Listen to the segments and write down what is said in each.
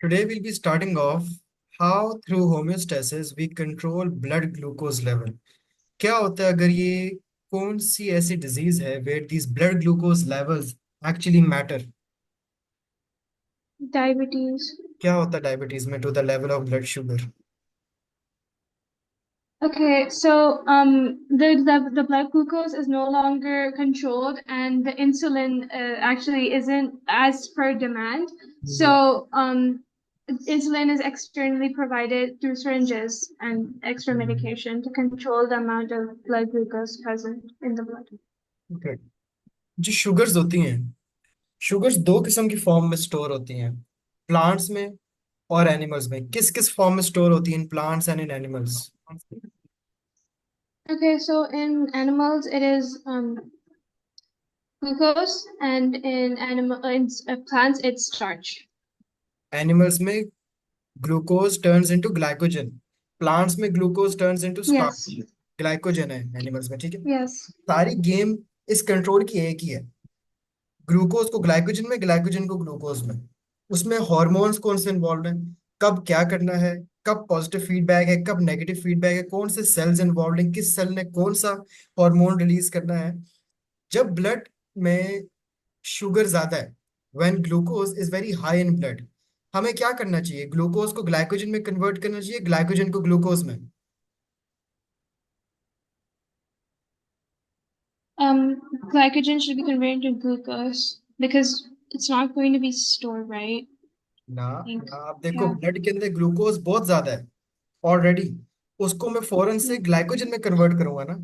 Today we'll be starting off how through homeostasis we control blood glucose level. क्या होता है अगर ये कौन सी ऐसी डिजीज है where these blood glucose levels actually matter. Diabetes. क्या होता है डायबिटीज में to the level of blood sugar. Okay, so the blood glucose is no longer controlled, and the insulin actually isn't as per demand. So insulin is externally provided through syringes and extra medication to control the amount of blood glucose present in the blood. Okay. जो sugars होती हैं, sugars दो किस्म की form में store होती हैं, plants में और एनिमल्स में. किस किस फॉर्म में स्टोर होती हैं in plants and in animals. Okay, so in animals it is glucose, and in plants it's starch. Animals में glucose turns into glycogen, plants में glucose turns into Yes, starch. Glycogen है animals में, ठीक है. yes. सारी game इस control की एक ही है, ग्लूकोज को ग्लाइकोजन में, ग्लाइकोजन को ग्लूकोज में. उसमें हार्मोन्स कौन से इन्वॉल्व हैं, कब क्या करना है, कब पॉजिटिव फीडबैक है, कब नेगेटिव फीडबैक है, कौन से सेल्स इन्वॉल्व हैं, किस सेल ने कौन सा हार्मोन रिलीज करना है. जब ब्लड में शुगर ज्यादा है, when glucose is very high in blood, हमें क्या करना चाहिए, ग्लूकोज को ग्लाइकोजन में कन्वर्ट करना चाहिए, ग्लाइकोजन को ग्लूकोज में. Glycogen should be converted to glucose because it's not going to be stored, right? ना I think. ना, आप देखो Yeah. ब्लड के अंदर ग्लूकोज बहुत ज्यादा है ऑलरेडी, उसको मैं फौरन से Yeah. ग्लाइकोजन में कन्वर्ट करूंगा ना.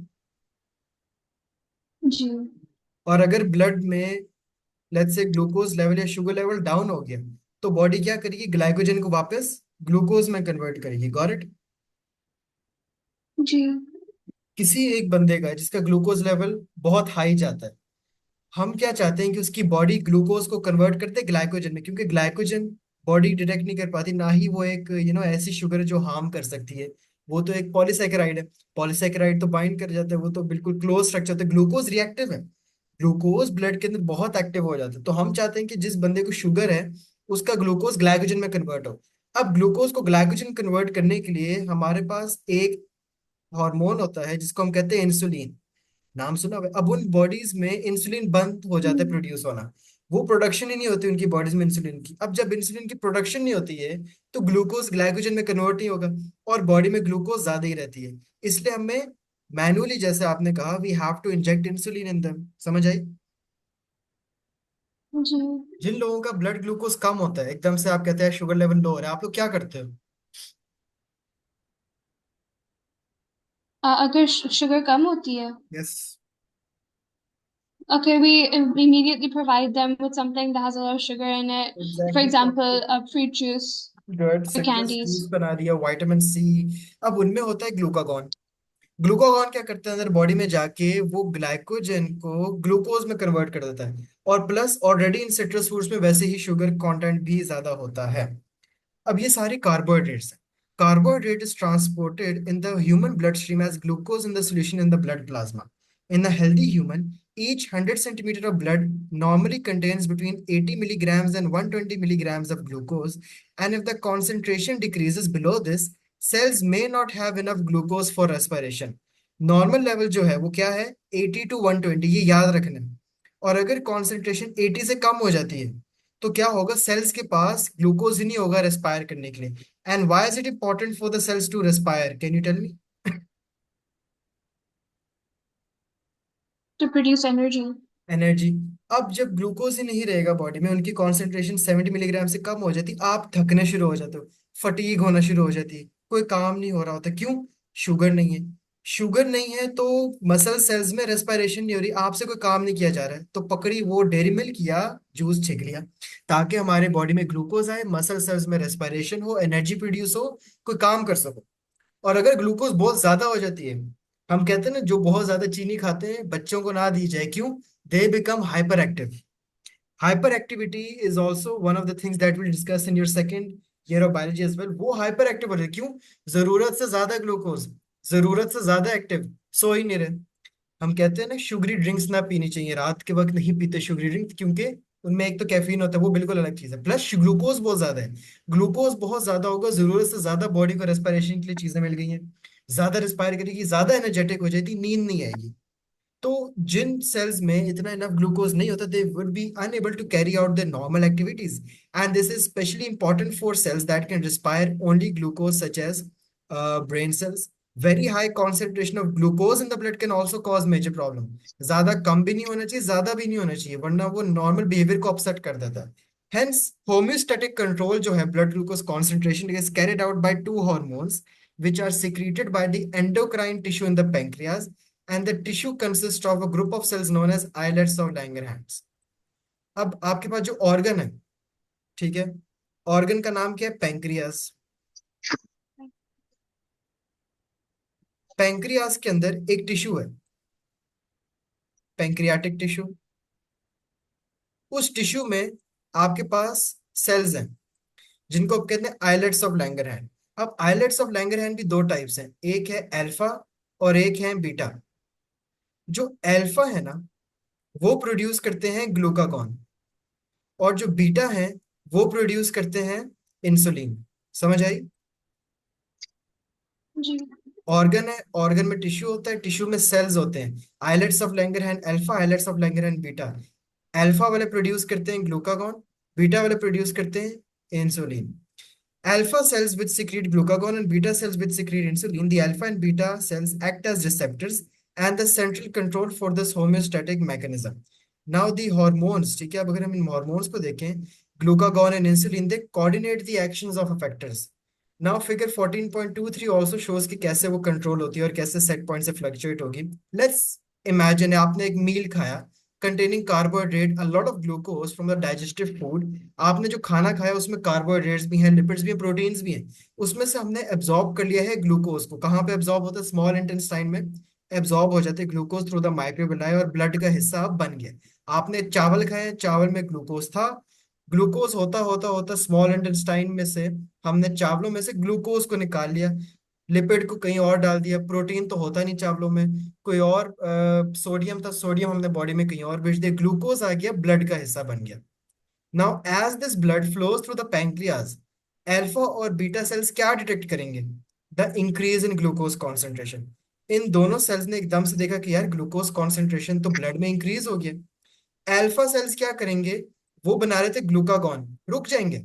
G. और अगर ब्लड में लेट्स से ग्लूकोज लेवल या शुगर लेवल डाउन हो गया, तो बॉडी क्या करेगी, ग्लाइकोजन को वापस ग्लूकोज में कन्वर्ट करेगी. Got it. G. किसी एक बंदे का जिसका ग्लूकोज लेवल बहुत हाई जाता है, हम क्या चाहते हैं कि उसकी बॉडी ग्लूकोज को कन्वर्ट करते ग्लाइकोजन में, क्योंकि ग्लाइकोजन बॉडी डिटेक्ट नहीं कर पाती, ना ही वो एक ऐसी शुगर है जो हार्म कर सकती है. वो तो एक पॉलीसैकेराइड है, पॉलीसैकेराइड तो बाइंड कर जाता है, वो तो बिल्कुल क्लोज स्ट्रक्चर होता है. ग्लूकोज रिएक्टिव है, ग्लूकोज ब्लड के अंदर बहुत एक्टिव हो जाता है. तो हम चाहते हैं कि जिस बंदे को शुगर है उसका ग्लूकोज ग्लाइकोजन में कन्वर्ट हो. अब ग्लूकोज को ग्लाइकोजन कन्वर्ट करने के लिए हमारे पास एक हार्मोन होता है जिसको हम कहते हैं इंसुलिन. नाम सुना हुआ है? अब उन बॉडीज में इंसुलिन बंद हो जाता है Mm. प्रोड्यूस होना, वो प्रोडक्शन ही नहीं होती उनकी बॉडीज में इंसुलिन की. अब जब इंसुलिन की प्रोडक्शन नहीं होती है तो ग्लूकोज ग्लाइकोजन में कन्वर्ट नहीं होगा और बॉडी में ग्लूकोज ज्यादा ही रहती है. इसलिए हमें मैनुअली, जैसे आपने कहा, we have to inject insulin in them. समझ आई. G. जिन लोगों का ब्लड ग्लूकोज कम होता है, एकदम से आप कहते हैं शुगर लेवल लो हो रहा है, आप लोग क्या करते हो. अगर शुगर कम होती है, yes. okay, we immediately provide them with something that has a lot of sugar in it. For exactly. example, fruit juice good. or citrus juice candies. बना दिया, विटामिन सी. अब उनमें होता है ग्लूकागॉन. ग्लूकागॉन क्या करता है, अंदर बॉडी में जाके वो ग्लाइकोजन को ग्लूकोज में कन्वर्ट कर देता है. और plus already in citrus fruits में वैसे ही शुगर कंटेंट भी ज्यादा होता है. अब ये सारे कार्बोहाइड्रेट्स हैं. Carbohydrate is transported in the human bloodstream as glucose in the solution in the blood plasma. In a healthy human, each 100 centimeter of blood normally contains between 80 milligrams and 120 milligrams of glucose. And if the concentration decreases below this, cells may not have enough glucose for respiration. Normal level जो है वो क्या है, 80 to 120, ये याद रखना है. और अगर कॉन्सेंट्रेशन 80 से कम हो जाती है तो क्या होगा, सेल्स के पास ग्लूकोज ही नहीं होगा रेस्पायर करने के लिए. And why is it important for the cells to respire, can you tell me. To produce energy. Energy. अब जब ग्लूकोज ही नहीं रहेगा बॉडी में, उनकी कॉन्सेंट्रेशन 70 मिलीग्राम से कम हो जाती, आप थकने शुरू हो जाते हो, फटीग होना शुरू हो जाती है, कोई काम नहीं हो रहा होता. क्यों, शुगर नहीं है. शुगर नहीं है तो मसल सेल्स में रेस्पिरेशन नहीं हो रही, आपसे कोई काम नहीं किया जा रहा है, तो पकड़ी वो डेयरी मिल्क या जूस छीक लिया, ताकि हमारे बॉडी में ग्लूकोज आए, मसल सेल्स में रेस्पिरेशन हो, एनर्जी प्रोड्यूस हो, कोई काम कर सको. और अगर ग्लूकोज बहुत ज्यादा हो जाती है, हम कहते हैं ना, जो बहुत ज्यादा चीनी खाते हैं बच्चों को ना दी जाए. क्यों, they become hyper active. Hyper activity is also one of the things that will discuss in your second year of biology as well. वो हाइपर एक्टिव हो रहे हैं. क्यों, जरूरत से ज्यादा ग्लूकोज, जरूरत से ज्यादा एक्टिव, सो ही नहीं रहे. हम कहते हैं ना शुगरी ड्रिंक्स ना पीनी चाहिए, रात के वक्त नहीं पीते शुगरी ड्रिंक, क्योंकि उनमें एक तो कैफीन होता है, वो बिल्कुल अलग चीज है, प्लस ग्लूकोज बहुत ज्यादा है। ग्लूकोज बहुत ज्यादा होगा, जरूरत से ज्यादा बॉडी को रेस्पिरेशन के लिए चीजें मिल गई हैं, ज्यादा रिस्पायर करेगी, ज्यादा एनर्जेटिक हो जाती, नींद नहीं आएगी। तो जिन सेल्स में इतना इनफ ग्लूकोज नहीं होता, they would be unable to carry out their normal activities, and this is especially important for cells that can respire only glucose, such as brain cells. Very high concentration of glucose in the blood can also cause major problem. ज्यादा कम भी नहीं होना चाहिए, ज्यादा भी नहीं होना चाहिए, वरना वो नॉर्मल बिहेवियर को अपसेट कर देता है। Hence, homeostatic control जो है blood glucose concentration is carried out by two hormones which are secreted by the endocrine tissue in the pancreas, and the tissue consists of a group of cells known as islets of Langerhans. अब आपके पास जो organ है, ठीक है, organ का नाम क्या है? पैंक्रियास। पैंक्रियास के अंदर एक टिश्यू है, पैंक्रियाटिक टिश्यू। उस टिश्यू में आपके पास सेल्स हैं जिनको आप कहते हैं आइलेट्स ऑफ लैंगरहैंस। अब आइलेट्स ऑफ लैंगरहैंस भी दो टाइप्स हैं, एक है अल्फा और एक है बीटा। जो अल्फा है ना, वो प्रोड्यूस करते हैं ग्लूकागॉन, और जो बीटा है वो प्रोड्यूस करते हैं इंसुलिन। समझ आई? जी। ऑर्गन है, ऑर्गन में टिश्यू होता है, टिश्यू में सेल्स होते हैं, islets of Langerhans alpha, islets of Langerhans beta. Alpha वाले प्रोड्यूस करते हैं ग्लूकागॉन, बीटा वाले प्रोड्यूस करते हैं insulin. Alpha cells which secrete glucagon and beta cells which secrete insulin. The alpha and beta cells act as receptors and the central control for this homeostatic mechanism. Now the hormones, ठीक है, अब अगर हम इन hormones को देखें, glucagon and insulin, they coordinate the actions of effectors. Now figure 14.23 also shows कि कैसे वो कंट्रोल होती है और कैसे सेट पॉइंट से फ्लक्चुएट होगी। लेट्स इमेजिन आपने एक मील खाया containing carbohydrate, a lot of glucose from the digestive food. आपने जो खाना खाया उसमें कार्बोहाइड्रेट्स भी हैं, लिपिड्स भी हैं, प्रोटीन्स भी हैं, उसमें से हमने एब्जॉर्ब कर लिया है ग्लूकोज को। कहाँ पे एब्जॉर्ब होता है? स्मॉल इंटेस्टाइन में एब्जॉर्ब हो जाते हैं ग्लूकोज थ्रू द माइक्रोबिलाई, और ब्लड का हिस्सा अब बन गया। आपने चावल खाए, चावल में ग्लूकोज था, ग्लूकोज होता होता होता स्मॉल इंटेस्टाइन में से हमने चावलों में से ग्लूकोज को निकाल लिया, लिपिड को कहीं और डाल दिया, प्रोटीन तो होता नहीं चावलों में, कोई और सोडियम था, सोडियम हमने बॉडी में कहीं और भेज दिया, ग्लूकोज आ गया, ब्लड का हिस्सा बन गया। Now as this blood flows through the pancreas, alpha और बीटा सेल्स क्या डिटेक्ट करेंगे? The increase in glucose concentration. इन दोनों सेल्स ने एकदम से देखा कि यार ग्लूकोज कॉन्सेंट्रेशन तो ब्लड में इंक्रीज हो गया। अल्फा सेल्स क्या करेंगे? वो बना रहे थे ग्लूकागॉन, रुक जाएंगे,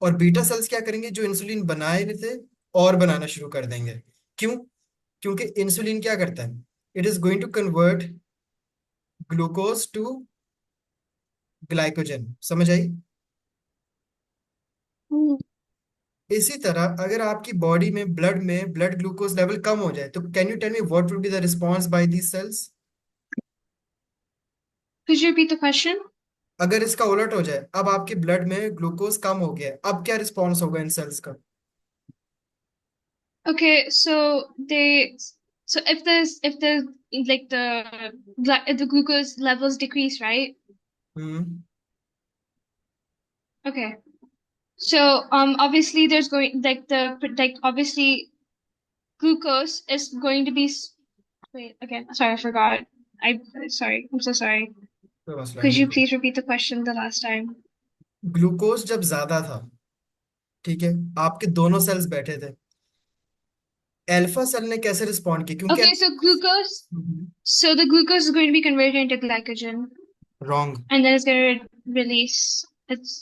और बीटा सेल्स क्या करेंगे? जो इंसुलिन बनाए रहे थे और बनाना शुरू कर देंगे। क्यों? क्योंकि इंसुलिन क्या करता है? It is going to convert glucose to glycogen. समझ आई? Mm. इसी तरह अगर आपकी बॉडी में ब्लड ग्लूकोज लेवल कम हो जाए, तो can you tell me what would be the response by these cells? Could you repeat the question? अगर इसका उलट हो जाए, अब आपके ब्लड में ग्लूकोज कम हो गया है, अब क्या रिस्पॉन्स होगा इन सेल्स का? Okay, so if the like the glucose levels decrease, right? Hmm. Okay. So obviously there's going like obviously glucose is going to be wait again. Sorry, I forgot. Sorry. I'm so sorry. कोई मसला Could you नहीं। please repeat the question the last time? Glucose जब ज्यादा था, ठीक है, आपके दोनों सेल्स बैठे थे, अल्फा सेल ने कैसे रिस्पॉन्ड किया? क्योंकि Okay, so the glucose is going to be converted into glycogen wrong, and then it's going to release. It's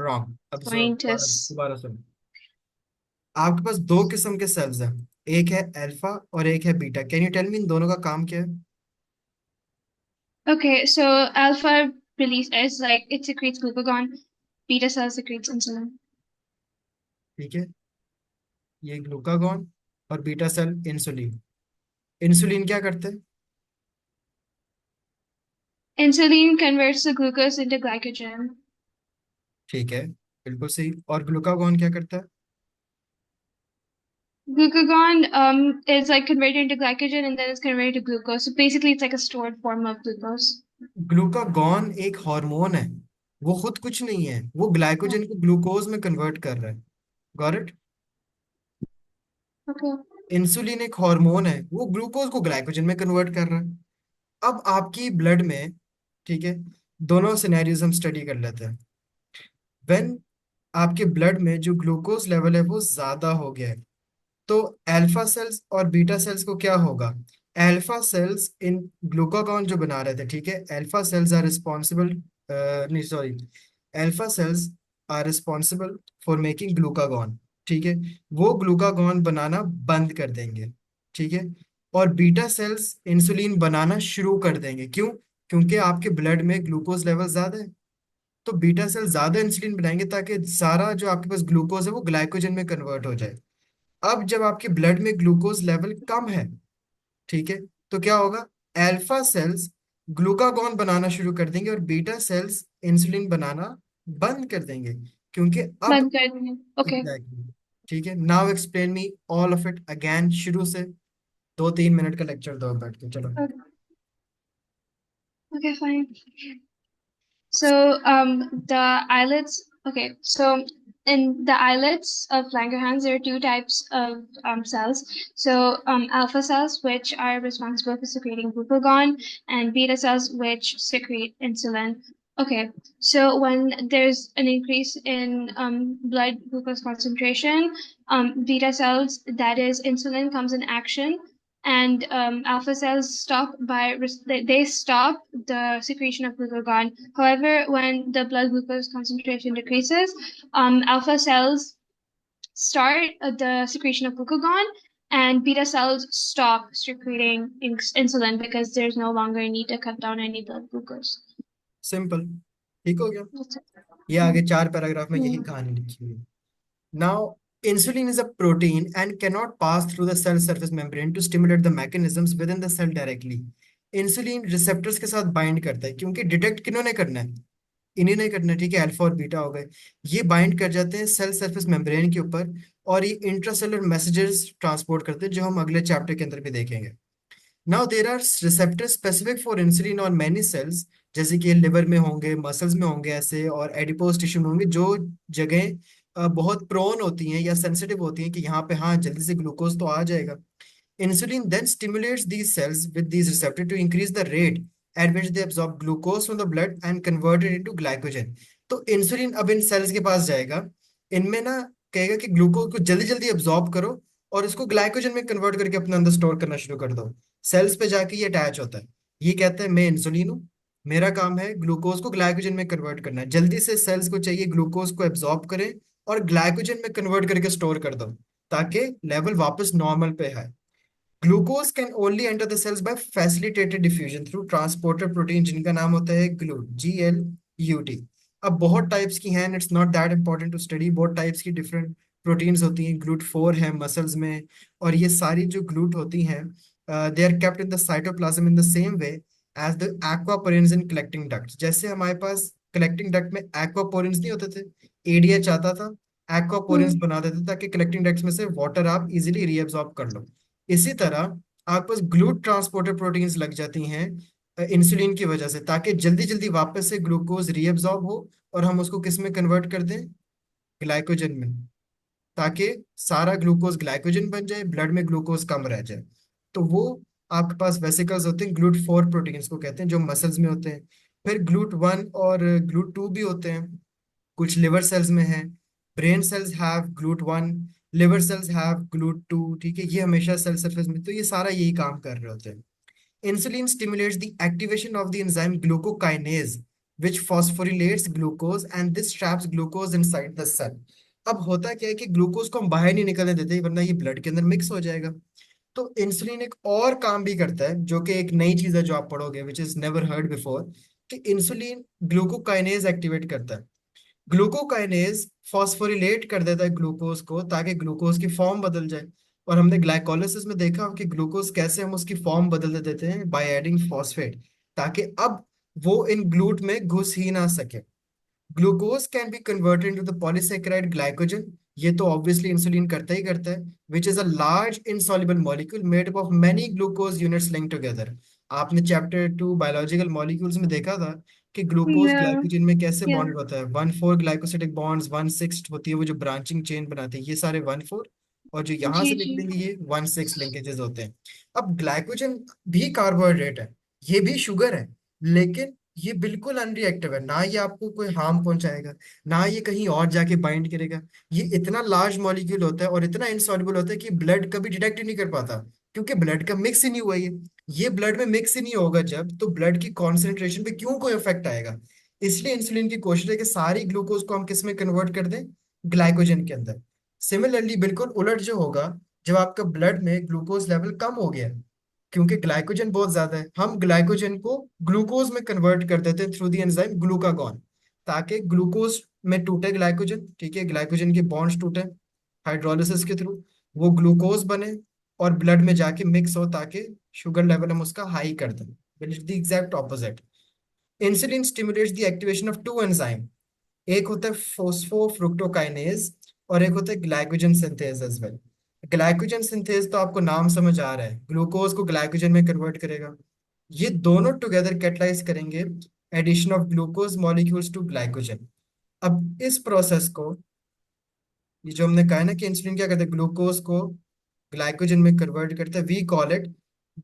wrong. अब going to दोबारा दोबारा सुनो, आपके पास दो किस्म के सेल्स हैं, एक है अल्फा और एक है beta. Can you tell me इन दोनों का काम क्या है? Okay, so alpha release is like it secretes glucagon, beta cell secretes insulin. ठीक है, ये ग्लूकागॉन और बीटा सेल इंसुलिन। इंसुलिन क्या करते हैं? Insulin converts the glucose into glycogen. ठीक है, बिल्कुल सही। और ग्लूकागॉन क्या करता है? Glucagon is like converted into glycogen and then it's converted to glucose. So basically it's like a stored form of glucose. Glucagon एक हार्मोन है, वो खुद कुछ नहीं है, वो Yeah. ग्लाइकोजन को ग्लूकोज में कन्वर्ट कर रहा है। Got it? Okay. इंसुलिन एक हार्मोन है, वो ग्लूकोज को ग्लाइकोजन में कन्वर्ट कर रहा है। अब आपकी ब्लड में, ठीक है, दोनों सिनेरियोज हम स्टडी कर लेते हैं। व्हेन आपके ब्लड में जो ग्लूकोज लेवल है वो ज्यादा हो गया है, तो अल्फा सेल्स और बीटा सेल्स को क्या होगा? अल्फा सेल्स इन ग्लूकागॉन जो बना रहे थे, ठीक है, अल्फा सेल्स आर रिस्पॉन्सिबल, नहीं sorry, alpha cells are responsible for making glucagon, ठीक है, वो ग्लूकागॉन बनाना बंद कर देंगे, ठीक है। और बीटा सेल्स इंसुलिन बनाना शुरू कर देंगे, क्यों? क्योंकि आपके ब्लड में ग्लूकोज लेवल ज्यादा है, तो बीटा सेल ज्यादा इंसुलिन बनाएंगे ताकि सारा जो आपके पास ग्लूकोज है वो ग्लाइकोजन में कन्वर्ट हो जाए। अब जब आपके ब्लड में ग्लूकोज लेवल कम है, ठीक है, तो क्या होगा? अल्फा सेल्स ग्लूकागॉन बनाना शुरू कर देंगे और बीटा सेल्स इंसुलिन बनाना बंद कर देंगे, क्योंकि अब बंद कर देंगे। ओके। एग्जैक्टली, ठीक है। Now explain me all of it again शुरू से, 2-3 मिनट का लेक्चर दो बैठ के, चलो। Okay fine. So the islets, okay, so in the islets of Langerhans, there are two types of cells. So alpha cells, which are responsible for secreting glucagon, and beta cells, which secrete insulin. Okay, so when there's an increase in blood glucose concentration, beta cells, that is insulin, comes in action, and alpha cells stop by they stop the secretion of glucagon. However, when the blood glucose concentration decreases, alpha cells start the secretion of glucagon, and beta cells stop secreting insulin because there's no longer a need to cut down any blood glucose. Simple, ठीक हो गया। That's it. ये आगे 4 paragraph में यही Mm. कहानी लिखी हुई है। Now, insulin is a protein and cannot pass through the cell surface membrane to stimulate the mechanisms within the cell directly. Insulin receptors के साथ बाइंड करता है, क्योंकि डिटेक्ट किन्होंने करना है? इन्हीं ने करना है, ठीक है, अल्फा और बीटा हो गए। ये बाइंड कर जाते हैं सेल सरफेस मेम्ब्रेन के ऊपर, और ये इंट्रासेलुलर मैसेजेस ट्रांसपोर्ट करते हैं, जो हम अगले चैप्टर के अंदर भी देखेंगे। Now there are receptor specific for insulin और मैनी सेल्स, जैसे कि लिवर में होंगे, मसल्स में होंगे ऐसे, और एडिपोज टिश्यू में होंगे, जो जगह बहुत प्रोन होती हैं या सेंसिटिव होती हैं कि यहाँ पे हाँ जल्दी से ग्लूकोज तो आ जाएगा। Insulin then stimulates these cells with these receptors to increase the rate at which they absorb glucose from the blood and convert it into glycogen. तो इंसुलिन अब इन सेल्स के पास जाएगा, इनमें ना कहेगा कि ग्लूकोज को जल्दी जल्दी अब्जॉर्ब करो और इसको ग्लाइकोजन में कन्वर्ट करके अपने अंदर स्टोर करना शुरू कर दो। सेल्स पे जाके ये अटैच होता है, ये कहता है मैं इंसुलिन हूँ, मेरा काम है ग्लूकोज को ग्लाइकोजन में कन्वर्ट करना है। जल्दी से सेल्स को चाहिए ग्लूकोज को एब्जॉर्ब करें और ग्लाइकोजन में कन्वर्ट करके स्टोर कर दो, ताकि लेवल वापस नॉर्मल पे है। Glucose can only enter the cells by facilitated diffusion through transporter protein, जिनका नाम होता है GLUT। अब बहुत टाइप्स की हैं, it's not that important to study, बहुत टाइप्स की डिफरेंट प्रोटीन्स होती हैं। GLUT4 है मसल्स में, और ये सारी जो ग्लूट होती हैं they are kept in the cytoplasm in the same way as the aquaporins in collecting duct. जैसे हमारे पास कलेक्टिंग डक्ट में एक्वापोरिन्स नहीं होते थे, ADH आता था, एक्वापोरिन्स Mm. बना देते ताकि कलेक्टिंग डक्ट्स में से वाटर आप इजीली रीअब्सॉर्ब कर लो। इसी तरह आपके पास ग्लूट ट्रांसपोर्टर प्रोटीन्स लग जाती हैं इंसुलिन की वजह से, ताकि जल्दी जल्दी वापस से ग्लूकोज रीअब्सॉर्ब हो और हम उसको किस में कन्वर्ट कर दें? ग्लाइकोजन में, ताकि सारा ग्लूकोज ग्लाइकोजन बन जाए, ब्लड में ग्लूकोज कम रह जाए। तो वो आपके पास वेसिकल्स होते हैं, GLUT4 प्रोटीन्स को कहते हैं, जो मसल्स में होते हैं। फिर GLUT1 और GLUT2 भी होते हैं, कुछ लिवर सेल्स में है। Brain cells have GLUT1, liver cells have GLUT2, ठीक है, ये हमेशा सेल सरफेस में, तो ये सारा यही काम कर रहे होते हैं। Insulin stimulates the activation of the enzyme glucokinase which phosphorylates glucose and this traps glucose inside the cell। अब होता क्या है कि ग्लूकोज को हम बाहर नहीं निकलने देते, वरना ये ब्लड के अंदर मिक्स हो जाएगा। तो इंसुलिन एक और काम भी करता है, जो कि एक नई चीज है जो आप पढ़ोगे, which is never heard before, कि इंसुलिन ग्लूकोकाइनेज एक्टिवेट करता है। ग्लूकोकाइनेज फॉस्फोरिलेट कर देता है ग्लूकोज को, ताकि ग्लूकोज की फॉर्म बदल जाए। और हमने ग्लाइकोलिसिस में देखा कि ग्लूकोज कैसे हम उसकी फॉर्म बदल देते हैं बाय एडिंग फॉस्फेट, ताकि अब वो इन ग्लूट में घुस ही ना सके। Glucose can be converted into the polysaccharide glycogen, ये तो ऑब्वियसली इंसुलिन करता ही करता है, which is a large insoluble molecule made up of many glucose units link together. आपने चैप्टर 2 बायोलॉजिकल मॉलिक्यूल्स में देखा था कि ग्लूकोज Yeah. ग्लाइकोजन में कैसे Yeah. बॉन्डेड होता है, 1,4 ग्लाइकोसिडिक बॉन्ड्स, 1,6 होती है वो जो ब्रांचिंग चेन बनाती है, ये सारे 1,4, और जो यहाँ जी से जी। निकलेंगे ये 1,6 लिंकेजेस होते हैं। अब ग्लाइकोजन भी कार्बोहाइड्रेट है, ये भी शुगर है, लेकिन ये बिल्कुल अनरिएक्टिव है, ना ये आपको कोई हार्म पहुंचाएगा, ना ये कहीं और जाके बाइंड करेगा। ये इतना लार्ज मॉलिक्यूल होता है और इतना इनसॉल्युबल होता है कि ब्लड कभी डिटेक्ट ही नहीं कर पाता, क्योंकि ब्लड का मिक्स ही नहीं हुआ ये ब्लड में मिक्स ही नहीं होगा जब, तो ब्लड की कॉन्सेंट्रेशन पे क्यों कोई इफेक्ट आएगा। इसलिए इंसुलिन की कोशिश है कि सारी ग्लूकोज को हम किस में कन्वर्ट कर दें, ग्लाइकोजन के अंदर। सिमिलरली बिल्कुल उलट जो होगा, जब आपका ब्लड में ग्लूकोज लेवल कम हो गया, क्योंकि ग्लाइकोजन बहुत ज्यादा है, हम ग्लाइकोजन को ग्लूकोज में कन्वर्ट कर देते हैं थ्रू द एंजाइम ग्लूकागॉन, ताकि ग्लूकोज में टूटे ग्लाइकोजन, ठीक है, ग्लाइकोजन के बॉन्ड्स टूटे हाइड्रोलिसिस के थ्रू, वो ग्लूकोज बने और ब्लड में जाके मिक्स हो, ताकि शुगर लेवल हम उसका हाई कर दें। It is the exact opposite. Insulin stimulates the activation of two enzyme, एक होता है फोस्फोफ्रुक्टोकाइनेज और एक होता है glycogen synthase as well. Glycogen synthase तो आपको नाम समझ आ रहा है, ग्लूकोज को ग्लाइकोजन में कन्वर्ट करेगा। ये दोनों टुगेदर कैटलाइज करेंगे addition of glucose molecules to glycogen. अब इस प्रोसेस को, ये जो हमने कहा है ना कि इंसुलिन क्या करता है, ग्लूकोज को ग्लाइकोजन में कन्वर्ट करता है, we call it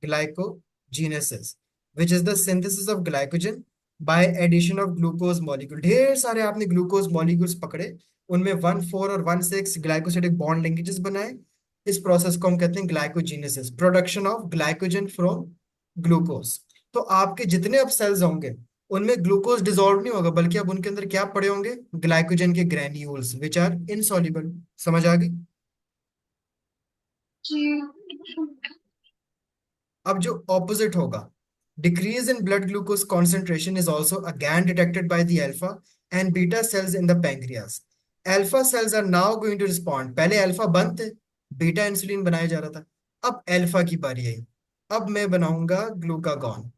glycogenesis, which is the synthesis of glycogen by addition of glucose molecule. ढेर सारे आपने ग्लूकोज मॉलिक्यूल्स पकड़े, उनमें 1,4 और 1,6 ग्लाइकोसिडिक बॉन्ड लिंकेजेस बनाए। इस प्रोसेस को हम कहते हैं glycogenesis, production of glycogen from glucose. तो आपके जितने अब सेल्स होंगे, उनमें ग्लूकोज डिसॉल्व नहीं होगा, बल्कि अब उनके अंदर क्या पड़े होंगे, ग्लाइकोजन के ग्रेन्यूल्स विच आर इनसॉल्युबल। समझ आ गई। जी। अब जो ऑपोजिट होगा, decrease in blood glucose concentration is also again detected by the alpha and beta cells in the pancreas. Alpha cells are now going to respond. पहले alpha बंद थे, beta insulin बनाया जा रहा था, अब अल्फा की बारी आई। अब मैं बनाऊंगा ग्लूकागॉन।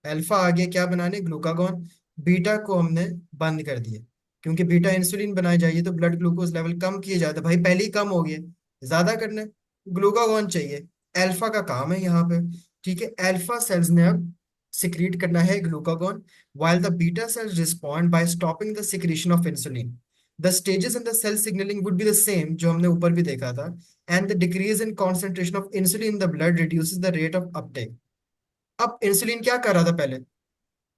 अल्फा आ गया क्या बनाने, ग्लूकागॉन। बीटा को हमने बंद कर दिया, क्योंकि बीटा इंसुलिन बनाई जाइए तो ब्लड ग्लूकोज लेवल कम किए जाते, भाई पहले ही कम हो गया, ज्यादा करना है, ग्लूकागॉन चाहिए। अल्फा का काम है यहाँ पे, ठीक है। अल्फा सेल्स ने अब सिक्रीट करना है glucagon, while the beta cells respond by stopping the secretion of insulin. The stages in the cell signaling would be the same जो हमने ऊपर भी देखा था, and the decrease in concentration of insulin in the blood reduces the rate of uptake. अब insulin क्या कर रहा था पहले,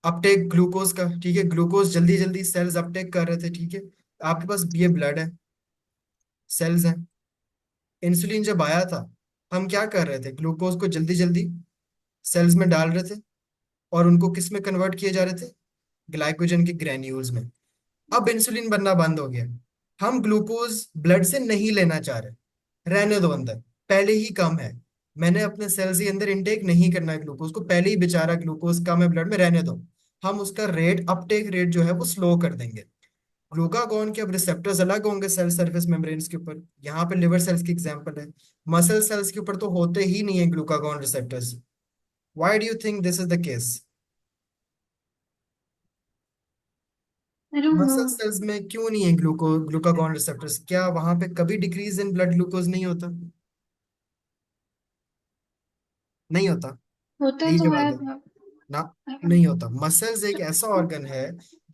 अपटेक ग्लूकोज का, ठीक है, ग्लूकोज जल्दी जल्दी सेल्स अपटेक कर रहे थे, ठीक है। आपके पास ये ब्लड है, सेल्स हैं। इंसुलिन जब आया था, हम क्या कर रहे थे, ग्लूकोज को जल्दी जल्दी सेल्स में डाल रहे थे, और उनको किस में कन्वर्ट किए जा रहे थे, ग्लाइकोजन के ग्रेन्यूल्स में। अब इंसुलिन बनना बंद हो गया, हम ग्लूकोज ब्लड से नहीं लेना चाह रहे, रहने दो अंदर, पहले ही कम है, मैंने अपने सेल्स के अंदर इनटेक नहीं करना है ग्लूकोज को, पहले ही बेचारा ग्लूकोज कम है ब्लड में, रहने दो। हम उसका रेट, अपटेक रेट जो है वो स्लो कर देंगे। ग्लूकागॉन के अब रिसेप्टर्स अलग होंगे सेल सरफेस मेम्ब्रेन्स के ऊपर, यहाँ पे लिवर सेल्स की एग्जांपल है, मसल सेल्स के ऊपर तो होते ही नहीं है glucagon receptors. Why do you think this is the case. I don't muscle know. Cells में क्यों नहीं है ग्लूकागॉन रिसेप्टर्स, क्या वहां पे कभी डिक्रीज इन ब्लड ग्लूकोज नहीं होता, नहीं होता। होता यही तो है जवाब है ना, नहीं होता। मसल्स एक ऐसा ऑर्गन है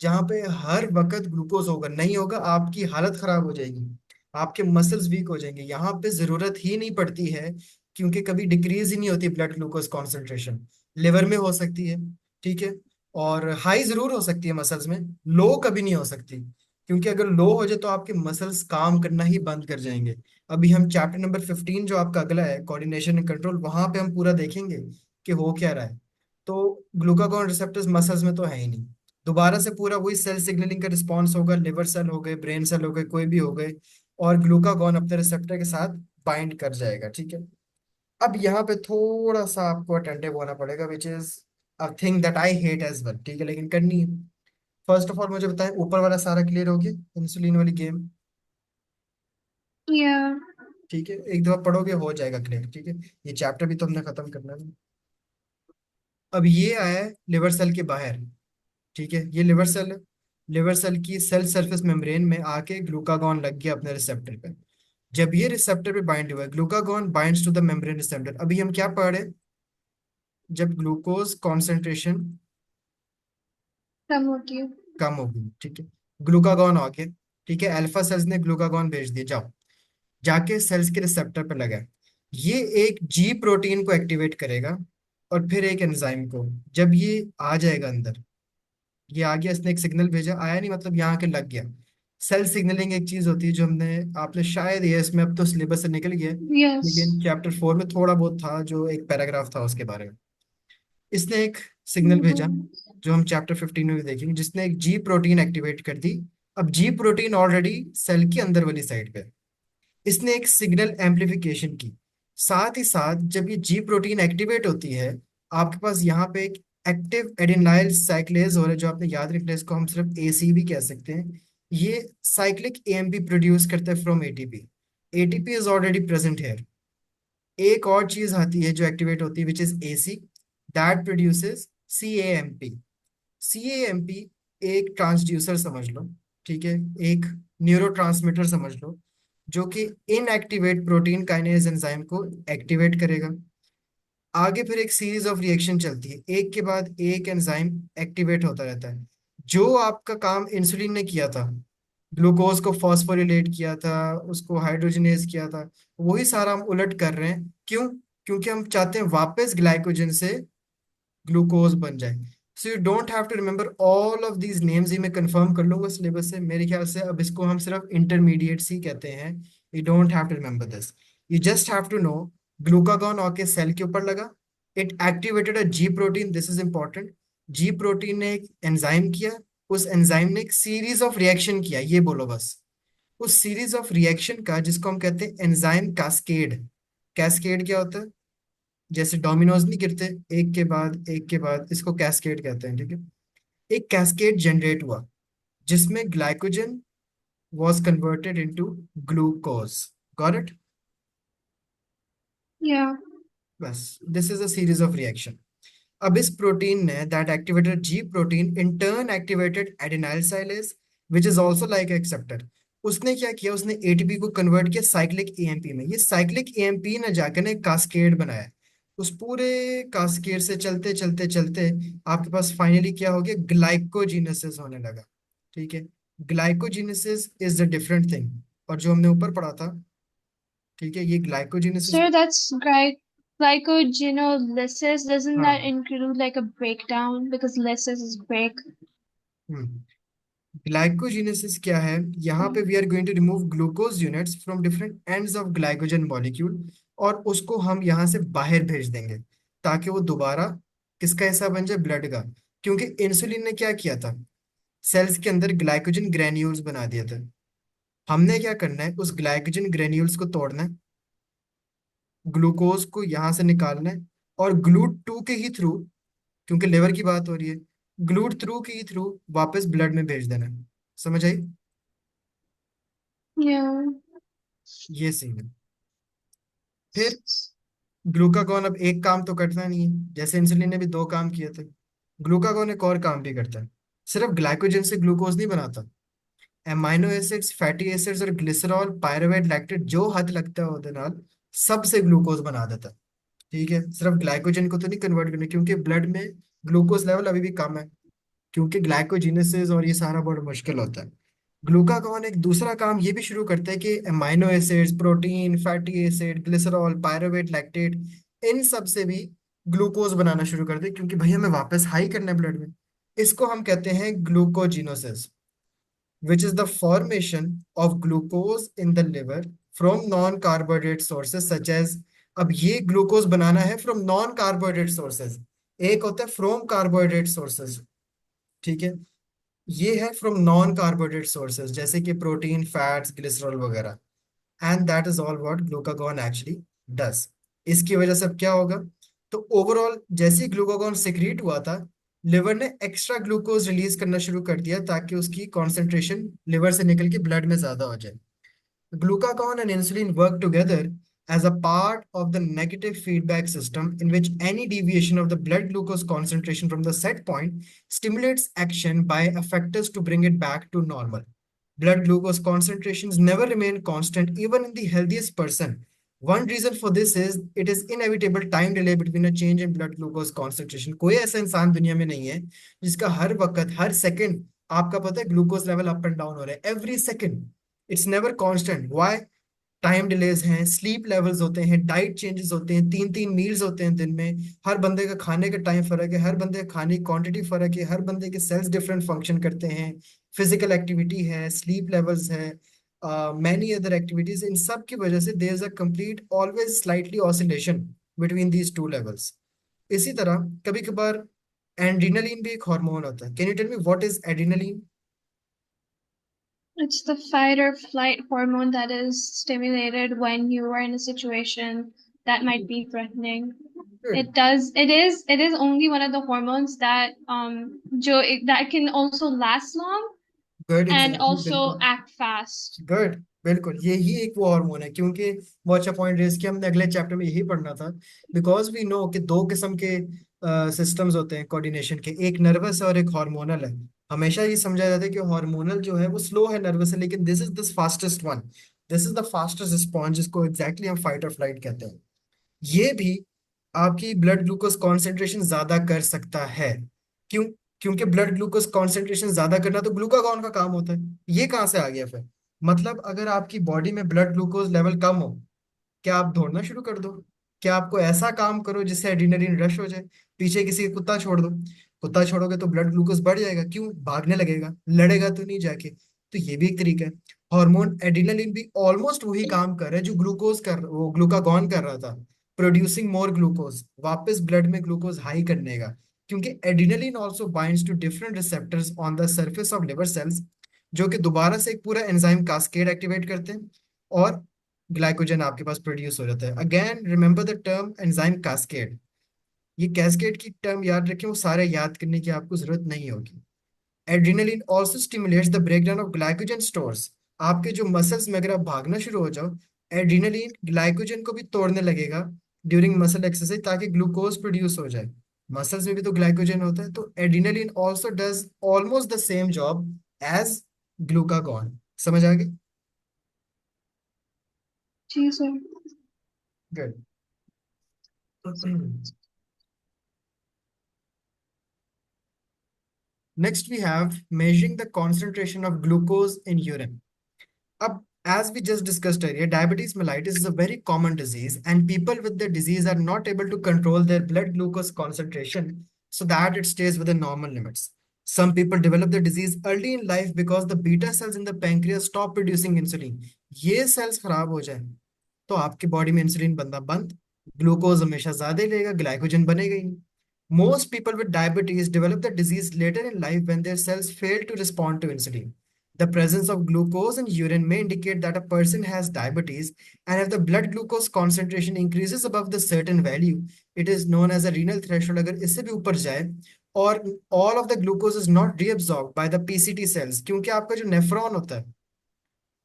जहां पे हर वक्त ग्लूकोज होगा, नहीं होगा आपकी हालत खराब हो जाएगी, आपके मसल्स वीक हो जाएंगे। यहाँ पे जरूरत ही नहीं पड़ती है, क्योंकि कभी डिक्रीज ही नहीं होती ब्लड ग्लूकोज कॉन्सेंट्रेशन। लिवर में हो सकती है, ठीक है, और हाई जरूर हो सकती है मसल्स में, लो कभी नहीं हो सकती, क्योंकि अगर लो हो जाए तो आपके मसल्स काम करना ही बंद कर जाएंगे। अभी हम चैप्टर नंबर 15 जो आपका अगला है, कोऑर्डिनेशन एंड कंट्रोल, वहां पे हम पूरा देखेंगे कि हो क्या रहा है। तो ग्लूकागॉन रिसेप्टर्स मसल्स में तो है ही नहीं, दोबारा से पूरा वही सेल सिग्नलिंग का रिस्पॉन्स होगा, लिवर सेल हो गए, ब्रेन सेल हो गए, कोई भी हो गए, और ग्लूकागॉन अपने रिसेप्टर के साथ बाइंड कर जाएगा, ठीक है। अब यहाँ पे थोड़ा सा आपको अटेंटिव होना पड़ेगा, which is a thing that I hate as well, ठीक है, लेकिन करनी है। फर्स्ट ऑफ ऑल मुझे बताएं, ऊपर वाला सारा क्लियर हो गया, इंसुलिन वाली गेम, Yeah. ठीक है, एक दफा पढ़ोगे हो जाएगा क्लियर, ठीक है। ये चैप्टर भी तो हमने खत्म करना है। अब ये आया है लिवर सेल के बाहर, ठीक है, ये लिवर सेल है, लिवर सेल की सेल सरफेस मेम्ब्रेन में आके ग्लूकागॉन लग गया अपने रिसेप्टर पे। जब ये रिसेप्टर पे बाइंड हुआ है, glucagon binds to the membrane receptor. अभी हम क्या पढ़ रहे हैं, जब ग्लूकोज कॉन्सेंट्रेशन कम होती है। कम होगी, ठीक है, ग्लूकागॉन आ गया, ठीक है, अल्फा सेल्स ने ग्लूकागॉन भेज दिया, जाओ जाके सेल्स के रिसेप्टर पे लगा, ये एक जी प्रोटीन को एक्टिवेट करेगा, और फिर एक एंजाइम को। जब ये आ जाएगा अंदर, ये आ गया, इसने एक सिग्नल भेजा, आया नहीं मतलब यहाँ के लग गया। सेल सिग्नलिंग एक चीज होती है जो हमने, आपने शायद ये, इसमें अब तो सिलेबस से निकल गया है, लेकिन Yes. चैप्टर 4 में थोड़ा बहुत था, जो एक पैराग्राफ था उसके बारे में। इसने एक सिग्नल भेजा, Mhm. जो हम चैप्टर 15 में भी देखेंगे, जिसने एक जी प्रोटीन एक्टिवेट कर दी। अब जी प्रोटीन ऑलरेडी सेल की अंदर वाली साइड पे है। इसने एक सिग्नल एम्पलीफिकेशन की। साथ ही साथ जब ये जी प्रोटीन एक्टिवेट होती है, आपके पास यहाँ पे एक एक्टिव एडिनाइल साइक्लेज हो रहा है, जो आपने याद रखना है, इसको हम सिर्फ एसी भी कह सकते हैं। ये साइक्लिक एएमपी प्रोड्यूस करता है from ATP. ATP is already present here. एक और चीज आती है जो एक्टिवेट होती है, which is AC, that produces cAMP. CAMP एक ट्रांसड्यूसर समझ लो, ठीक है, एक न्यूरोट्रांसमीटर समझ लो, जो कि इनएक्टिवेट प्रोटीन काइनेज एंजाइम को एक्टिवेट करेगा। आगे फिर एक सीरीज ऑफ रिएक्शन चलती है, एक के बाद एक एंजाइम एक्टिवेट होता रहता है। जो आपका काम इंसुलिन ने किया था, ग्लूकोज को फॉस्फोरिलेट किया था, उसको हाइड्रोजनेज किया था, वही सारा हम उलट कर रहे हैं। क्यों? क्योंकि हम चाहते हैं वापस ग्लाइकोजन से ग्लूकोज बन जाए। So you don't have to remember all of these names, ये मैं कंफर्म कर लूंगा सिलेबस से मेरे ख्याल से। अब इसको हम सिर्फ इंटरमीडिएट्स ही कहते हैं। You don't have to remember this, you just have to know glucagon आके सेल के ऊपर लगा, it activated a G protein, this is important. G protein ने एक एंजाइम किया, उस एंजाइम ने एक सीरीज ऑफ रिएक्शन किया, ये बोलो बस। उस सीरीज ऑफ रिएक्शन का, जिसको हम कहते हैं एंजाइम कैस्केड। कैस्केड क्या होता है? जैसे डोमिनोज नहीं गिरते एक के बाद एक के बाद, इसको कैस्केड कहते हैं, ठीक है। एक कैस्केड जनरेट हुआ, जिसमें ग्लाइकोजन was converted into glucose. Got it? Yeah. बस, this is a series of reaction. अब इस प्रोटीन ने, that activated G protein, in turn activated adenyl cyclase, which is also like acceptor. उसने क्या किया, उसने एटीपी को कन्वर्ट किया साइक्लिक एएमपी में। ये साइक्लिक एएमपी ने जाकर ने कास्केड बनाया। उस पूरे कास्केड से चलते चलते चलते आपके पास फाइनली क्या हो गया, ग्लाइकोजीनेसिस होने लगा, ठीक है। ग्लाइकोजीनेसिस इज द डिफरेंट थिंग, और जो हमने ऊपर पढ़ा था, ठीक है, ये ग्लाइकोजीनेसिस। So that's glycogenolysis. Doesn't that हाँ। include like a breakdown? Because lysis is break. Glycogenesis क्या है? यहाँ पे we are going to remove glucose units from different ends of glycogen molecule, और उसको हम यहाँ से बाहर भेज देंगे, ताकि वो दोबारा किसका हिस्सा बन जाए, ब्लड का। क्योंकि इंसुलिन ने क्या किया था, सेल्स के अंदर ग्लाइकोजन ग्रेन्यूल्स बना दिया था। हमने क्या करना है, उस ग्लाइकोजन ग्रेन्यूल्स को तोड़ना है, ग्लूकोज को यहाँ से निकालना है, और ग्लूट टू के ही थ्रू, क्योंकि लिवर की बात हो रही है, ग्लूट थ्रू के ही थ्रू वापस ब्लड में भेज देना है। समझ आई? Yeah. ये सीन है। फिर ग्लूकागॉन अब एक काम तो करता नहीं है, जैसे इंसुलिन ने भी दो काम किए थे, ग्लूकागॉन एक और काम भी करता है। सिर्फ ग्लाइकोजन से ग्लूकोज नहीं बनाता, एमाइनो एसिड्स, फैटी एसिड्स और ग्लिसरॉल, पायरुवेट, लैक्टेट, जो हद लगता है ਉਹਦੇ ਨਾਲ सबसे ग्लूकोज बना देता है, ठीक है। सिर्फ ग्लाइकोजन को तो नहीं कन्वर्ट करना, क्योंकि ब्लड में ग्लूकोज लेवल अभी भी कम है, क्योंकि ग्लाइकोजेनेसिस और ये सारा बहुत मुश्किल होता है। ग्लूकागॉन एक दूसरा काम ये भी शुरू करता है कि amino acids, protein, fatty acid, glycerol, pyruvate, lactate, इन सब से भी ग्लूकोज बनाना शुरू कर दे, क्योंकि भाई हमें वापस हाई करना है ब्लड में। इसको हम कहते हैं ग्लूकोजिनोसिस, which is the formation of glucose in the liver from non carbohydrate sources such as, अब ये ग्लूकोज बनाना है फ्रॉम नॉन कार्बोहाइड्रेट सोर्सेज, एक होता है फ्रॉम कार्बोहाइड्रेट सोर्सेज, ठीक है। ये है फ्रॉम नॉन कार्बोहाइड्रेट सोर्सेज, जैसे कि प्रोटीन, फैट्स, ग्लिसरॉल वगैरह। And that is all what glucagon actually does. इसकी वजह से अब क्या होगा, तो ओवरऑल जैसे ही ग्लूकागॉन सिक्रीट हुआ था, लिवर ने एक्स्ट्रा ग्लूकोज रिलीज करना शुरू कर दिया, ताकि उसकी कॉन्सेंट्रेशन लिवर से निकल के ब्लड में ज्यादा हो जाए। Glucagon and insulin work together as a part of the negative feedback system, in which any deviation of the blood glucose concentration from the set point stimulates action by effectors to bring it back to normal. Blood glucose concentrations never remain constant even in the healthiest person. One reason for this is it is inevitable time delay between a change in blood glucose concentration. कोई ऐसा इंसान दुनिया में नहीं है जिसका हर वक्त, हर second, आपका पता है glucose level up and down हो रहा है, every second, it's never constant. Why? Time delays हैं, स्लीप लेवल्स होते हैं, डाइट चेंजेस होते हैं, 3 3 मील्स होते हैं दिन में, हर बंदे का खाने का टाइम फर्क है, हर बंदे का खाने की क्वांटिटी फर्क है, हर बंदे के सेल्स डिफरेंट फंक्शन करते हैं, फिजिकल एक्टिविटी है, स्लीप लेवल्स है, मैनी अदर एक्टिविटीज, इन सब की वजह से there is a complete always slightly oscillation between these two levels. इसी तरह कभी कभार एड्रीनलिन भी एक हार्मोन होता है। Can you tell me what is adrenaline? It's the fight or flight hormone that is stimulated when you are in a situation that might be threatening. Good, It is only one of the hormones that that can also last long good, and exactly, also बिल्कुल। act फast. Good, बिल्कुल यही एक वो hormone है, क्योंकि वो अच्छा point raise किया हमने, अगले चैप्टर में यही पढ़ना था। बिकॉज वी नो कि दो किस्म के सिस्टम्स होते हैं कोऑर्डिनेशन के, एक नर्वस है और एक हार्मोनल है। हमेशा ये समझा जाता है कि हार्मोनल जो है वो स्लो है, नर्वस है, लेकिन this is the fastest one, this is the fastest response, जिसको एग्जैक्टली हम फाइट और फ्लाइट कहते हैं। ये भी आपकी ब्लड ग्लूकोज कॉन्सेंट्रेशन ज्यादा कर सकता है। क्यों? क्योंकि ब्लड ग्लूकोज कॉन्सेंट्रेशन ज्यादा करना तो ग्लूकागॉन का काम होता है। ये कहाँ से आ गया फिर? मतलब अगर आपकी बॉडी में ब्लड ग्लूकोज लेवल कम हो, क्या आप दौड़ना शुरू कर दो? क्या आपको ऐसा काम करो जिससे एड्रेनलिन रश हो जाए? पीछे किसी का कुत्ता छोड़ दो, कुत्ता छोड़ोगे तो ब्लड ग्लूकोज बढ़ जाएगा, क्यों? भागने लगेगा, लड़ेगा तो नहीं जाके। तो ये भी एक तरीका है। हार्मोन एड्रेनलिन भी ऑलमोस्ट वही काम कर रहा है जो वो ग्लूकागॉन कर रहा था, प्रोड्यूसिंग मोर ग्लूकोज, वापस ब्लड में ग्लूकोज हाई करने का। क्योंकि adrenaline also binds to different receptors on the surface of liver cells, जो कि दोबारा से एक पूरा एंजाइम कास्केड एक्टिवेट करते हैं, और ग्लाइकोजन आपके पास प्रोड्यूस हो जाता है। Again remember the term enzyme cascade. ये कैस्केड की टर्म याद रखें, वो सारे याद करने की आपको जरूरत नहीं होगी। Adrenaline also stimulates the breakdown of glycogen stores. आपके जो मसल्स में अगर आप भागना शुरू हो जाओ, एड्रेनलिन ग्लाइकोजन को भी तोड़ने लगेगा ड्यूरिंग मसल एक्सरसाइज, ताकि ग्लूकोज प्रोड्यूस हो जाए। मसल्स में भी तो ग्लाइकोजन होता है, तो adrenaline also does almost the same job as glucagon. समझ आ गई? Jesus. Good. Next, we have measuring the concentration of glucose in urine. Ab, as we just discussed earlier, diabetes mellitus is a very common disease, and people with the disease are not able to control their blood glucose concentration so that it stays within normal limits. Some people develop the disease early in life because the beta cells in the pancreas stop producing insulin. ये cells खराब हो जाए तो आपकी body में insulin बनना बंद, glucose हमेशा ज्यादा ही लेगा, ग्लाइकोजन बनेगा ही नहीं। Most people with diabetes develop the disease later in life when their cells fail to respond to insulin. The presence of glucose in urine may indicate that a person has diabetes, and if the blood glucose concentration increases above the certain value, it is known as a renal threshold. अगर इससे भी ऊपर जाए और all of the glucose is not reabsorbed by the PCT cells, क्योंकि आपका जो nephron होता है,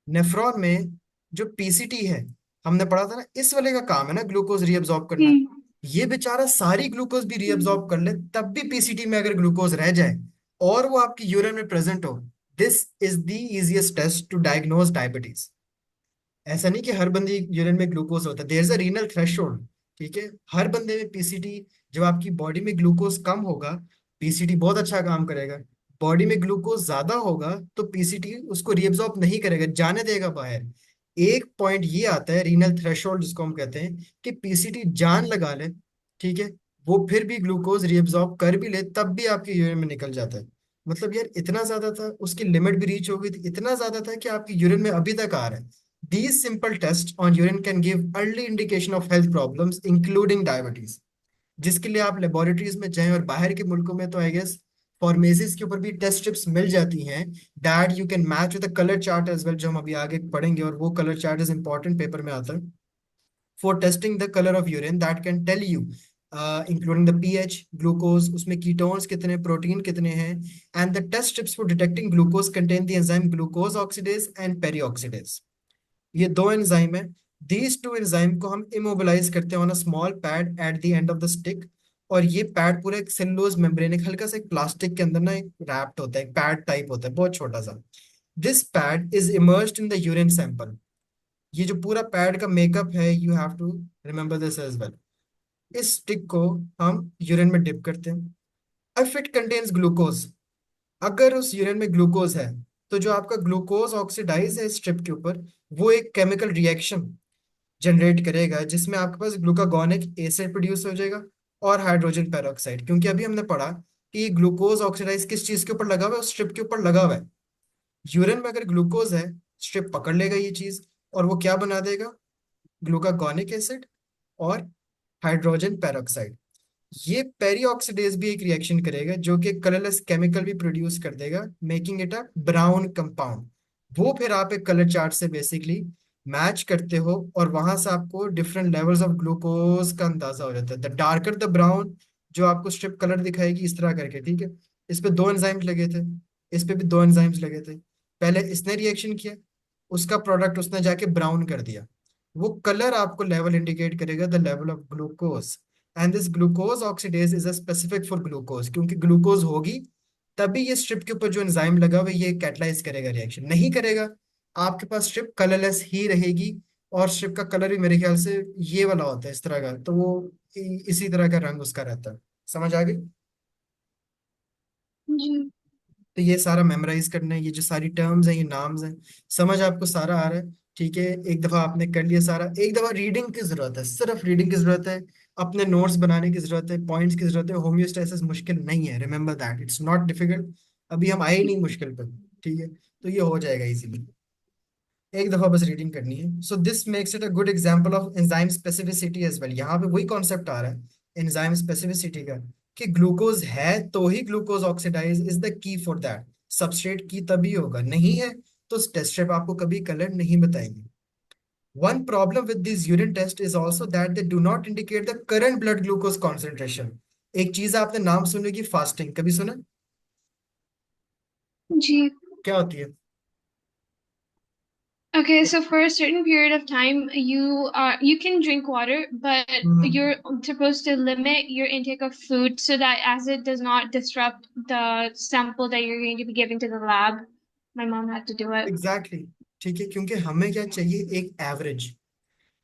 नेफ्रॉन में जो पीसीटी है, हमने पढ़ा था ना, इस वाले का काम है ना ग्लूकोज रीअब्सॉर्ब करना। Hmm. ये बेचारा सारी ग्लूकोज भी रीअब्सॉर्ब कर ले, तब भी पीसीटी में अगर ग्लूकोज रह जाए और वो आपकी यूरिन में प्रेजेंट हो, this is the easiest test to diagnose diabetes. ऐसा नहीं कि हर बंदे यूरिन में ग्लूकोज होता है, there is a renal threshold. ठीक है, हर बंदे में पीसीटी, जब आपकी बॉडी में ग्लूकोज कम होगा, पीसीटी बहुत अच्छा काम करेगा। बॉडी में ग्लूकोज ज्यादा होगा तो पीसीटी उसको रीअब्सॉर्ब नहीं करेगा, जाने देगा बाहर। एक पॉइंट ये आता है रीनल थ्रेशोल्ड, जिसको हम कहते हैं कि पीसीटी जान लगा ले, ठीक है, वो फिर भी ग्लूकोज रीअब्सॉर्ब कर भी ले, तब भी आपके यूरिन में निकल जाता है। मतलब यार इतना ज्यादा था, उसकी लिमिट भी रीच हो गई थी, इतना ज्यादा था कि आपकी यूरिन में अभी तक आ रहा है। These simple tests on urine can give early indication of health problems, including diabetes. जिसके लिए आप लेबोरेटरीज में जाएं, और बाहर के मुल्कों में तो आई गेस फार्मेसीज के ऊपर भी टेस्ट स्ट्रिप्स मिल जाती हैं, that you can match with the colour chart as well, जो हम अभी आगे पढ़ेंगे, और वो colour chart is important, paper में आता है for testing the colour of urine, that can tell you including the pH, glucose, उसमें कीटोन्स कितने, प्रोटीन कितने हैं। And the test strips for detecting glucose contain the enzyme glucose oxidase and peroxidase. ये दो enzyme है। These two enzyme को हम immobilise करते हैं on a small pad at the end of the stick. और ये पैड पूरा एक सेलुलोज मेम्ब्रेन, एक हल्का सा एक प्लास्टिक के अंदर ना एक रैप्ड होता है, एक पैड टाइप होता है बहुत छोटा सा। This pad is immersed in the urine sample. ये जो पूरा पैड का मेकअप है, you have to remember this as well. इस स्टिक को हम यूरिन में डिप करते हैं। इफ इट कंटेन्स ग्लूकोज, अगर उस यूरिन में ग्लूकोज है, तो जो आपका ग्लूकोज ऑक्सीडाइज है स्ट्रिप के ऊपर, वो एक केमिकल रिएक्शन जनरेट करेगा जिसमें आपके पास ग्लूकागोनिक एसिड प्रोड्यूस हो जाएगा और हाइड्रोजन पेरोक्साइड। क्योंकि अभी हमने पढ़ा कि ग्लूकोज ऑक्सीडाइज किस चीज के ऊपर लगा हुआ है, स्ट्रिप के ऊपर लगा हुआ है। यूरिन में अगर ग्लूकोज है, स्ट्रिप पकड़ लेगा ये चीज और वो क्या बना देगा, ग्लूकागोनिक एसिड और हाइड्रोजन पेरोक्साइड। ये पेरीऑक्सीडेज भी एक रिएक्शन करेगा जो कि कलरलेस केमिकल भी प्रोड्यूस कर देगा, making it a brown compound. वो फिर आप एक कलर चार्ट से बेसिकली मैच करते हो और वहां से आपको डिफरेंट लेवल्स ऑफ ग्लूकोज का अंदाजा हो जाता है। द डार्कर द ब्राउन, जो आपको स्ट्रिप कलर दिखाएगी इस तरह करके, ठीक है। इस पे दो एंजाइम्स लगे थे, इस पे भी दो एंजाइम्स लगे थे। पहले इसने रिएक्शन किया, उसका प्रोडक्ट उसने जाके ब्राउन कर दिया। वो कलर आपको लेवल इंडिकेट करेगा, the level of glucose. And this glucose oxidase is a specific for glucose, क्योंकि ग्लूकोज होगी तभी ये स्ट्रिप के ऊपर जो एंजाइम लगा हुआ है ये कैटलाइज करेगा रिएक्शन। नहीं करेगा, आपके पास स्ट्रिप कलरलेस ही रहेगी। और स्ट्रिप का कलर भी मेरे ख्याल से ये वाला होता है इस तरह का, तो वो इसी तरह का रंग उसका रहता है। समझ आ गई? जी। तो ये सारा मेमोराइज करना है, ये जो सारी टर्म्स हैं, ये नाम्स हैं। समझ आपको सारा आ रहा है? ठीक है, एक दफा आपने कर लिया सारा, एक दफा रीडिंग की जरूरत है, सिर्फ रीडिंग की जरूरत है। अपने नोट्स बनाने की जरूरत है, पॉइंट्स की जरूरत है। होम्योस्टैसिस मुश्किल नहीं है, remember that it's not difficult. अभी हम आए ही नहीं मुश्किल पे। ठीक है, तो ये हो जाएगा इजीली। एक दफा बस रीडिंग करनी है। So this makes it a good example of enzyme specificity as well. यहाँ पे वही कॉन्सेप्ट आ रहा है एंजाइम स्पेसिफिसिटी का, कि ग्लूकोज है तो ही glucose oxidase is the key for that. Substrate की तभी होगा, नहीं है तो टेस्ट स्ट्रिप आपको कभी कलर नहीं बताएंगे। One problem with this urine test is also that they do not indicate the current blood glucose concentration. एक चीज आपने नाम सुनी होगी, फास्टिंग, कभी सुना? जी। क्या होती है? Okay, so for a certain period of time, you can drink water, but hmm, you're supposed to limit your intake of food so that as it does not disrupt the sample that you're going to be giving to the lab. My mom had to do it. Exactly exactly. ठीक है, क्योंकि हमें क्या चाहिए, एक average.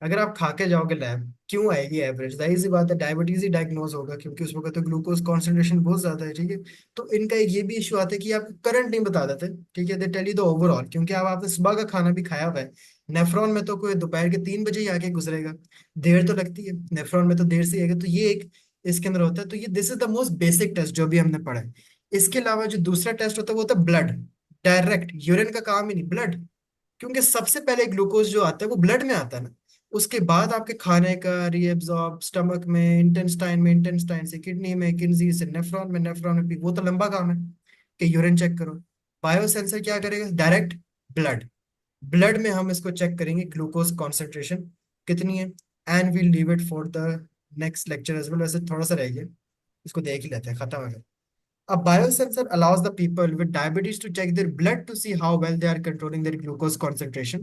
अगर आप खा के जाओगे लैब, क्यों आएगी एवरेज? जाहिर सी बात है, डायबिटीज ही डायग्नोज होगा, क्योंकि उस वक्त तो ग्लूकोज कॉन्सेंट्रेशन बहुत ज्यादा है। ठीक है, तो इनका एक ये भी इशू आता है कि आप करंट नहीं बता देते। ठीक है, they tell you the overall, क्योंकि अब आपने सुबह का खाना भी खाया हुआ है। नेफ्रॉन में तो कोई दोपहर के 3 बजे ही आके गुजरेगा, देर तो लगती है नेफ्रॉन में, तो देर से आएगा। तो ये एक इसके अंदर होता है। तो ये this is the most basic test जो भी हमने पढ़ा है। इसके अलावा जो दूसरा टेस्ट होता है वो होता है ब्लड। डायरेक्ट यूरिन का काम ही नहीं, ब्लड। क्योंकि सबसे पहले ग्लूकोज जो आता है वो ब्लड में आता है ना। उसके बाद आपके खाने का रीएब्जॉर्ब स्टमक में, इंटेस्टाइन में, इंटेस्टाइन से किडनी में, किडनी से नेफ्रॉन में, नेफ्रॉन में भी, वो तो लंबा काम है कि यूरिन चेक करो। बायोसेंसर क्या करेगा, डायरेक्ट ब्लड। ब्लड में हम इसको चेक करेंगे ग्लूकोज कॉन्सेंट्रेशन कितनी है। And we'll leave it for the next lecture as well. वैसे थोड़ा सा रह गया, इसको देख ही लेते हैं, खत्म हो गया। A biosensor allows the people with diabetes to check their blood to see how well they are controlling their glucose concentration.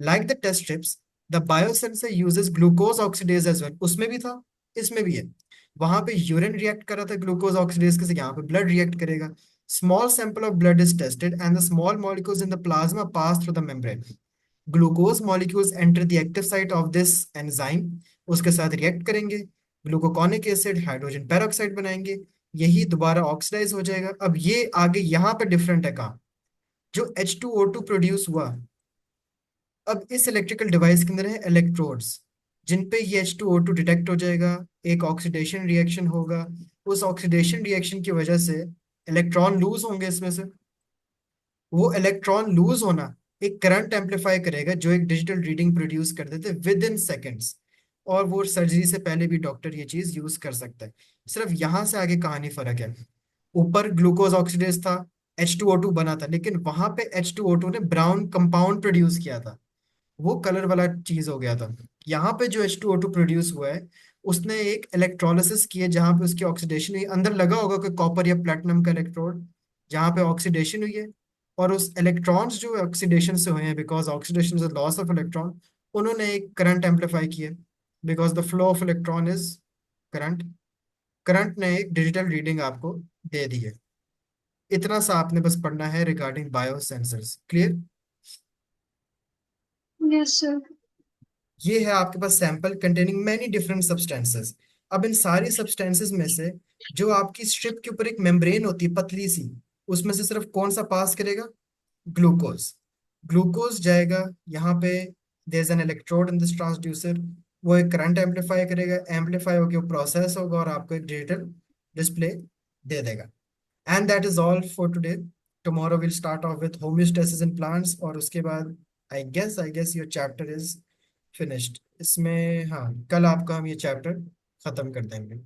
Like the test strips, the biosensor uses glucose oxidase as well. उसमें भी था, इसमें भी है। वहां पे urine react कर रहा था ग्लूकोज ऑक्सीडेज के से, यहाँ पे ब्लड रिएक्ट करेगा। Small sample of blood is tested and the small molecules in the plasma pass through the membrane. Glucose molecules enter the active site of this enzyme, उसके साथ रिएक्ट करेंगे, ग्लूकोकॉनिक acid hydrogen peroxide बनाएंगे, यही दोबारा oxidise हो जाएगा। अब ये आगे यहाँ पे डिफरेंट है कहाँ, जो H2O2 प्रोड्यूस हुआ, अब इस इलेक्ट्रिकल डिवाइस के अंदर है इलेक्ट्रोड्स, जिन पे ये H2O2 डिटेक्ट हो जाएगा। एक ऑक्सीडेशन रिएक्शन होगा, उस ऑक्सीडेशन रिएक्शन की वजह से इलेक्ट्रॉन लूज होंगे इसमें से। वो इलेक्ट्रॉन लूज होना एक करंट एम्पलीफाई करेगा जो एक डिजिटल रीडिंग प्रोड्यूस कर देते विद इन सेकेंड्स। और वो सर्जरी से पहले भी डॉक्टर ये चीज यूज कर सकता है। सिर्फ यहां से आगे कहानी फर्क है। ऊपर ग्लूकोज ऑक्सीडेज था, H2O2 बना था, लेकिन वहां पे H2O2 ने ब्राउन कंपाउंड प्रोड्यूस किया था, वो कलर वाला चीज हो गया था। यहाँ पे जो H2O2 प्रोड्यूस हुआ है, उसने एक इलेक्ट्रोलिसिस की है जहाँ पे उसकी ऑक्सीडेशन हुई। अंदर लगा होगा कोई कॉपर या प्लेटिनम का इलेक्ट्रोड, जहाँ पे ऑक्सीडेशन हुई है। और उस इलेक्ट्रॉन्स जो ऑक्सीडेशन से हुए हैं, because oxidation is loss of electron, उन्होंने एक करंट एम्पलीफाई किया, because the flow of electron is current. Current ने एक डिजिटल रीडिंग आपको दे दी है। इतना सा आपने बस पढ़ना है regarding biosensors. Clear? Yes, sir. ये है आपके पास sample containing many different substances. अब इन सारी सब्सटेंसेस में से जो आपकी स्ट्रिप के ऊपर एक मेम्ब्रेन होती है पतली सी, उसमें से सिर्फ कौन सा पास करेगा, ग्लूकोज। ग्लूकोज जाएगा यहाँ पे, there is an electrode in this transducer, वो एक करंट एम्पलीफाई करेगा, एम्पलीफाई होकर वो प्रोसेस होगा और आपको एक डिजिटल डिस्प्ले दे देगा। And that is all for today. Tomorrow will start off with homeostasis in plants, और उसके बाद I guess your chapter is finished इसमें। हाँ, कल आपका हम ये चैप्टर खत्म कर देंगे।